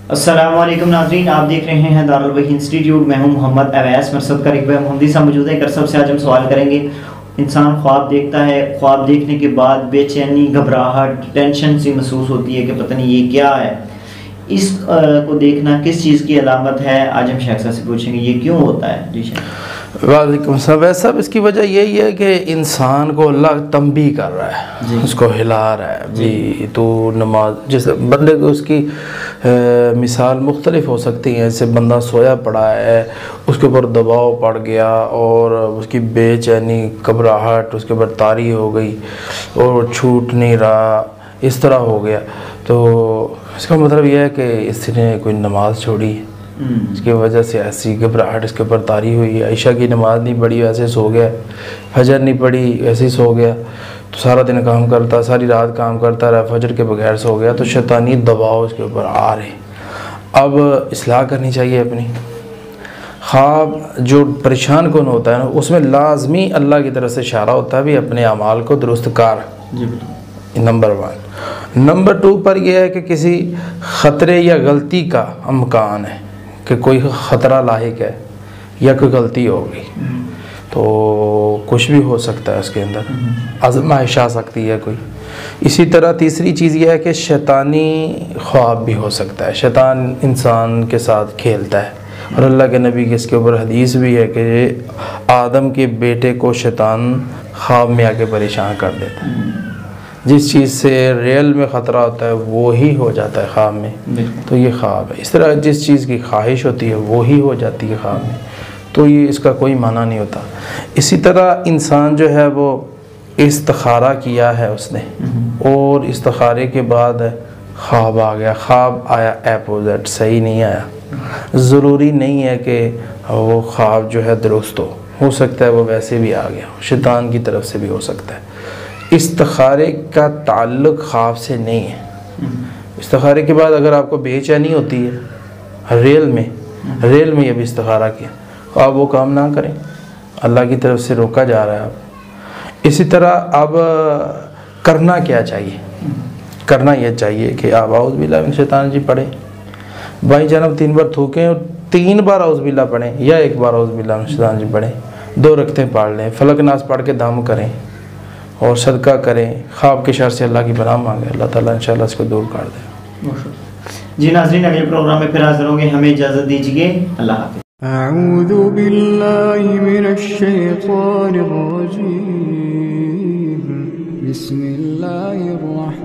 السلام علیکم ناظرین، آپ دیکھ رہے ہیں دارالوحی انسٹیٹیوٹ. میں ہوں محمد اویس مرصد کا رقبہ محمدی صاحب موجود ہے. کرسب سے آج ہم سوال کریں گے. انسان خواب دیکھتا ہے، خواب دیکھنے کے بعد بے چینی، گھبراہٹ، ٹینشن سی محسوس ہوتی ہے کہ پتہ نہیں یہ کیا ہے. اس کو دیکھنا کس چیز کی علامت ہے؟ آج ہم شیخ صاحب سے پوچھیں گے یہ کیوں ہوتا ہے. جی شیخ. وعلیکم السلام. ویسا اس کی وجہ یہی ہے کہ انسان کو اللہ تنبیہ کر رہا ہے، جی. اس کو ہلا رہا ہے بھی تو نماز. جس بندے کو اس کی مثال مختلف ہو سکتی ہیں. جیسے بندہ سویا پڑا ہے، اس کے اوپر دباؤ پڑ گیا اور اس کی بے چینی، گھبراہٹ اس کے اوپر طاری ہو گئی اور چھوٹ نہیں رہا، اس طرح ہو گیا. تو اس کا مطلب یہ ہے کہ اس نے کوئی نماز چھوڑی ہے، اس کی وجہ سے ایسی گھبراہٹ اس کے اوپر طاری ہوئی ہے. عشاء کی نماز نہیں پڑھی ویسے سو گیا، فجر نہیں پڑھی ویسے سو گیا. تو سارا دن کام کرتا، ساری رات کام کرتا رہا، فجر کے بغیر سو گیا. تو شیطانی دباؤ اس کے اوپر آ رہے. اب اصلاح کرنی چاہیے اپنی. خواب جو پریشان کن ہوتا ہے نا، اس میں لازمی اللہ کی طرف سے اشارہ ہوتا ہے بھی اپنے اعمال کو درست کر. نمبر 1. نمبر 2 پر یہ ہے کہ کسی خطرے یا غلطی کا امکان ہے، کہ کوئی خطرہ لاحق ہے یا کوئی غلطی ہو گئی. تو کچھ بھی ہو سکتا ہے اس کے اندر، آزمائش آ سکتی ہے کوئی. اسی طرح تیسری چیز یہ ہے کہ شیطانی خواب بھی ہو سکتا ہے. شیطان انسان کے ساتھ کھیلتا ہے، اور اللہ کے نبی کی اس کے اوپر حدیث بھی ہے کہ آدم کے بیٹے کو شیطان خواب میں آ کے پریشان کر دیتا ہے. جس چیز سے ریل میں خطرہ ہوتا ہے وہی ہو جاتا ہے خواب میں. تو یہ خواب ہے. اس طرح جس چیز کی خواہش ہوتی ہے وہی ہو جاتی ہے خواب میں. تو یہ اس کا کوئی معنی نہیں ہوتا. اسی طرح انسان جو ہے وہ استخارہ کیا ہے اس نے، اور استخارے کے بعد خواب آ گیا. خواب آیا اپوزٹ، صحیح نہیں آیا. ضروری نہیں ہے کہ وہ خواب جو ہے درست ہو سکتا ہے وہ ویسے بھی آ گیا، شیطان کی طرف سے بھی ہو سکتا ہے. استخارے کا تعلق خواب سے نہیں ہے. استخارے کے بعد اگر آپ کو بے چینی ہوتی ہے ریل میں یہ بھی استخارہ کیا، آپ وہ کام نہ کریں، اللہ کی طرف سے روکا جا رہا ہے آپ. اسی طرح اب کرنا کیا چاہیے؟ کرنا یہ چاہیے کہ آپ اعوذ باللہ من الشیطان الرجیم پڑھیں. بھائی جانب 3 بار تھوکیں اور 3 بار اعوذ باللہ پڑھیں، یا 1 بار اعوذ باللہ من الشیطان الرجیم پڑھیں. 2 رکعتیں پڑھ لیں، فلق ناس پڑھ کے دم کریں اور صدقہ کریں. خواب کے شر سے اللہ کی پناہ مانگیں، اللہ تعالیٰ انشاءاللہ اس کو دور کر دے. جی ناظرین، اگلے پروگرام میں پھر حاضر ہوں گے. ہمیں اجازت دیجیے. اللہ حافظ. اعوذ باللہ من الشیطان الرجیم. بسم اللہ الرحمن